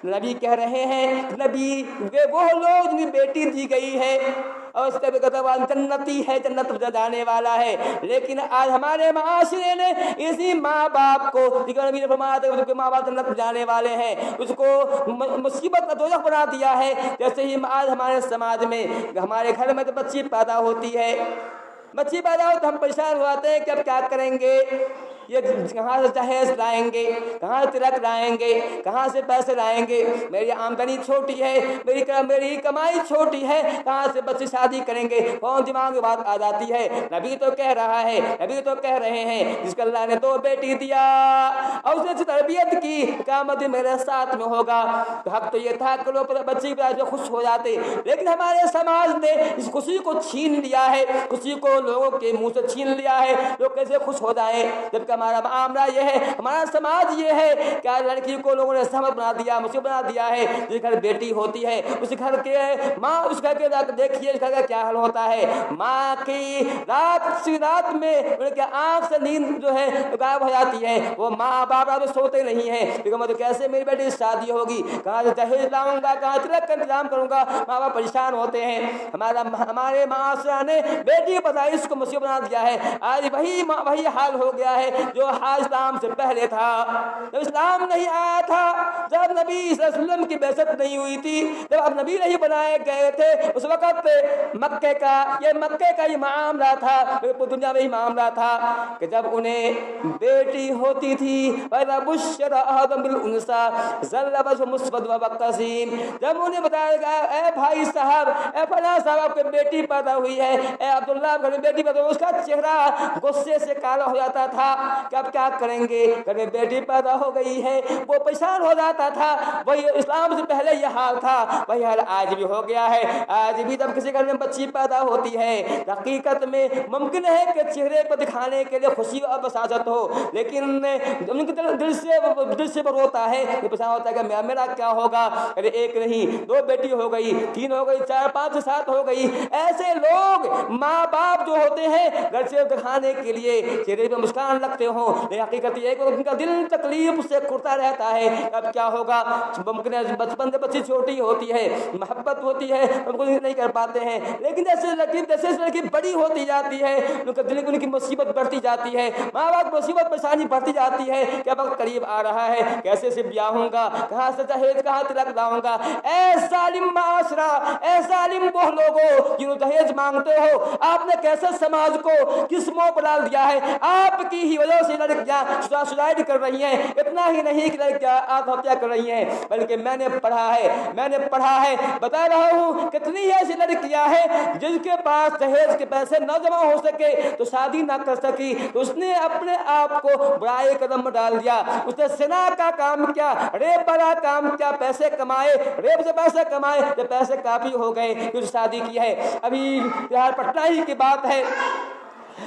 नबी कह रहे हैं, नबी वे वो लोग जिन्हें बेटी दी गई है और उसके जन्नती है, जन्नत जाने वाला है। लेकिन आज हमारे माशरे ने इसी माँ बाप को, नबी ने फरमाया था माँ बाप जन्नत जाने वाले हैं, उसको मुसीबत का दोज़ख बना दिया है। जैसे ही आज हमारे समाज में, हमारे घर में जब बच्ची पैदा होती है, बच्ची पैदा हो तो हम परेशान हो जाते हैं कि अब क्या करेंगे, ये कहाँ से दहेज लाएंगे, कहाँ से तिलक लाएंगे, कहाँ से पैसे लाएंगे, मेरी आमदनी छोटी है, मेरी कमाई छोटी है, कहाँ से बच्चे शादी करेंगे, कौन दिमाग में बात आ जाती है। नबी तो कह रहा है, नबी तो कह रहे हैं, जिसको अल्लाह ने 2 बेटी दिया और उसने तरबियत की, क़यामत मेरे साथ में होगा। तो हक तो ये था कि लोग बच्चे जो खुश हो जाते, लेकिन हमारे समाज ने इस खुशी को छीन लिया है, खुशी को लोगों के मुंह से छीन लिया है। लोग कैसे खुश हो जाए, जबकि हमारा मामला ये है, हमारा समाज ये है, क्या लड़की को लोगों ने सहमत बना दिया, मुसीबत बना दिया है। जिस घर बेटी होती है उस घर के माँ, उस घर के देखिए उस घर का क्या हाल होता है। माँ की रात में उनके आंख से नींद जो है गायब हो जाती है, वो माँ बाप तो सोते नहीं है, तो कैसे मेरी बेटी की शादी होगी, कहाँ से दहेज लाऊंगा, कहाँ तिलक का इंतजाम करूंगा। माँ बाप परेशान होते हैं। हमारे माशरा ने बेटी पैदाइश को मुसीबत बना दिया है। आज वही हाल हो गया है जो हाल इस्लाम से पहले था। जब इस्लाम नहीं आया था, जब नबी सल्लल्लाहु अलैहि वसल्लम की बेइज्जत नहीं हुई थी, जब अब नबी नहीं बनाए गए थे, उस वक्त मक्के का ये मामला था, दुनिया में ही मामला था कि जब उन्हें बेटी होती थी, जब उन्हें बताया गया, ए भाई साहब, ए फलां साहब, आपकी बेटी पैदा हुई है, ए अब्दुल्ला घर में बेटी पैदा हुई, उसका चेहरा गुस्से से काला हो जाता था कि अब क्या करेंगे, घर में बेटी पैदा हो गई है, वो परेशान हो जाता था। वही इस्लाम से पहले यह हाल था, वही हाल आज भी हो गया है। आज भी जब किसी घर में बच्ची पैदा होती है, हकीकत में मुमकिन है कि चेहरे पर दिखाने के लिए खुशी और बसाजत हो, लेकिन उनके दिल से रोता है, परेशान होता है कि मेरा क्या होगा। अरे एक नहीं, 2 बेटी हो गई, 3 हो गई, 4, 5, 7 हो गई। ऐसे लोग माँ बाप जो होते हैं, घर से दिखाने के लिए चेहरे पे मुस्कान रखते हो, लेकिन हकीकत ये है कि उनका दिल तकलीफ से कुड़ता रहता है। अब क्या होगा, बचपन से बच्ची छोटी होती है, मोहब्बत होती है, उनको नहीं कर पाते हैं, लेकिन जैसे लड़की बड़ी होती जाती है, उनका दिल की उनकी मुसीबत बढ़ती जाती है, माँ बाप मुसीबत परेशानी बढ़ती जाती है कि अब वक्त करीब आ रहा है, कैसे से ब्याहूंगा, कहाँ से दहेज, कहाँ तिलक लाऊंगा। ऐ जालिम माशरा, ऐ जालिम वो लोगों जिन्होंने दहेज मांगते हो, आपने कैसे समाज को किस मोह पर डाल दिया है। आपकी ही वजह से लड़कियां सुसाइड कर रही हैं। इतना ही नहीं कि लड़कियां आत्महत्या कर रही हैं, बल्कि मैंने पढ़ा है, बता रहा हूँ कितनी ऐसी लड़कियां हैं जिनके पास दहेज के पैसे न जमा हो सके तो शादी ना कर सकी, तो उसने अपने आप को बुराई कदम में डाल दिया। उसने ज़िना का काम किया, रेप वाला काम किया, पैसे कमाए, रेप से पैसे कमाए, जब पैसे काफी हो गए फिर शादी की है। अभी यार पटना ही की बात है,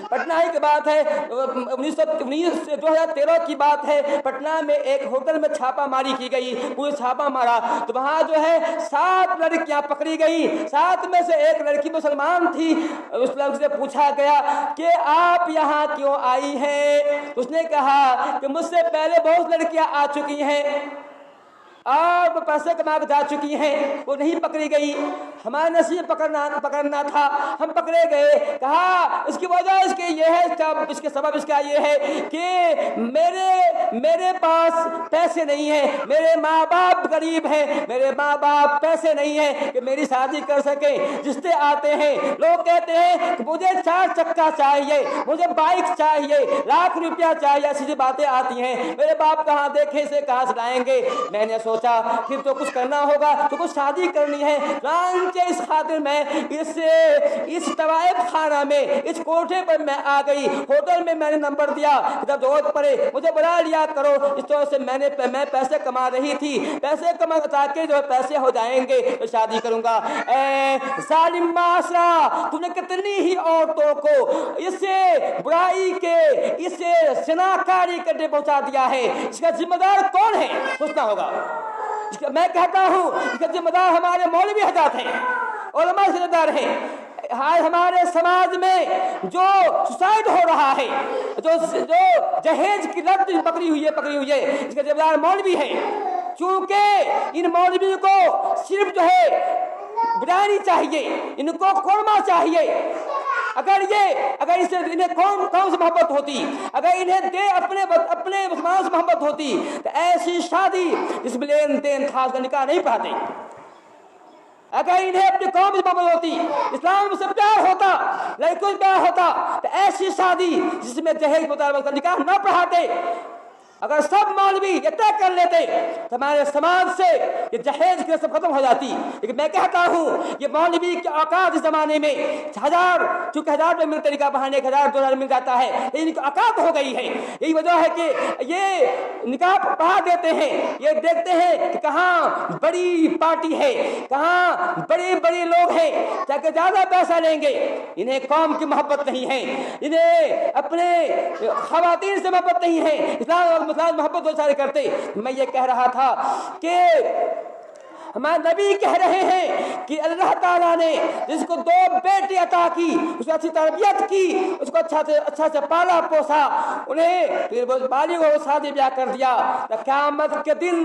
2013 की बात है। पटना में एक होटल में छापामारी की गई, पूरे छापा मारा तो वहाँ जो है 7 लड़कियाँ पकड़ी गई। 7 में से एक लड़की मुसलमान थी। उस लड़की से पूछा गया कि आप यहाँ क्यों आई हैं, तो उसने कहा कि मुझसे पहले बहुत लड़कियाँ आ चुकी हैं और पैसे कमा के जा चुकी हैं, वो नहीं पकड़ी गई। हमारे नसीब पकड़ना था, हम पकड़े गए। कहा इसकी वजह इसके ये है, इसके सबब इसका ये है कि मेरे पास पैसे नहीं है, मेरे माँ बाप गरीब हैं, मेरे माँ बाप पैसे नहीं है कि मेरी शादी कर सके। जिससे आते हैं लोग कहते हैं कि मुझे 4 चक्का चाहिए, मुझे बाइक चाहिए, लाख रुपया चाहिए, ऐसी बातें आती हैं। मेरे बाप कहाँ देखे, इसे कहाँ से लाएंगे। मैंने सोचा फिर तो कुछ करना होगा, तो कुछ शादी करनी है। इस खातिर मैं इस तवाइफ खाना में, इस कोठे पर मैं आ गई। होटल में मैंने नंबर दिया, जब जरूरत पड़े मुझे बुला लिया करो। इस तरह से मैं पैसे कमा रही थी, पैसे कमा ताकि जो पैसे हो जाएंगे तो शादी करूंगा। जालिम माशरा, तुमने कितनी ही औरतों को इससे बुराई के, इससे शनाकारी करने पहुंचा दिया है। इसका जिम्मेदार कौन है, सोचना होगा। मैं कहता हूँ इसका जिम्मेदार हमारे मौलवी हजरात हैं, उलमा जिम्मेदार हैं। आज हमारे समाज में जो सुसाइड हो रहा है, जो दहेज की लत पकड़ी हुई है, इसका जिम्मेदार मौलवी है। चूंकि इन मौलवी को सिर्फ जो है बिरयानी चाहिए, इनको कोरमा चाहिए। अगर इससे इन्हें कौन से मोहब्बत होती, अगर इन्हें दे अपने मुसलमान से मोहब्बत होती तो ऐसी शादी जिसमें लेन देन खास का निकाह नहीं पढ़ाते। अगर इन्हें अपनी कौम से मोहब्बत होती, इस्लाम से प्यार होता, लड़कों से प्यार होता तो ऐसी शादी जिसमें दहेज मुताबिक का निकाह न पढ़ाते। अगर सब मौलवी ये तय कर लेते तो हमारे समाज से ये दहेज की रस्म खत्म हो जाती। लेकिन मैं कहता हूँ ये मौलवी के औकात इस जमाने में चूंकि 1000 रुपये मिलते निकाह बहाने 1000-2000 मिल जाता है, लेकिन इनकी औकात हो गई है। यही वजह है कि ये निकाह पढ़ा देते हैं, ये देखते हैं कि कहाँ बड़ी पार्टी है, कहाँ बड़े बड़े लोग हैं, ताकि ज्यादा पैसा लेंगे। इन्हें कौम की मोहब्बत नहीं है, इन्हें अपने खवातीन से मोहब्बत नहीं है, इस्लाम मोहब्बत वो सारे करते। मैं ये कह रहा था कि हमारे नबी कह रहे हैं कि अल्लाह ताला ने जिसको 2 बेटी अता की, उसको अच्छी तरबियत की, उसको अच्छा से पाला पोसा, उन्हें फिर वो बालिग हो शादी ब्याह कर दिया, तो क़यामत के दिन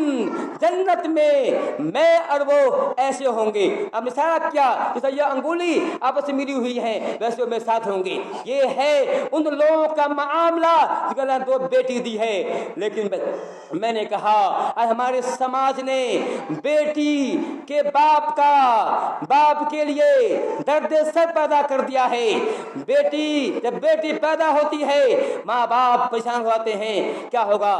जन्नत में मैं और वो ऐसे होंगे। अब इशारा किया जैसे ये अंगुली आपस में मिली हुई है, वैसे वो मेरे साथ होंगे। ये है उन लोगों का मामला जिसको अल्लाह ने 2 बेटी दी है। लेकिन मैंने कहा आज हमारे समाज ने बेटी के बाप के लिए दर्द सर पैदा कर दिया है। जब बेटी पैदा होती है माँ बाप परेशान होते हैं, क्या होगा।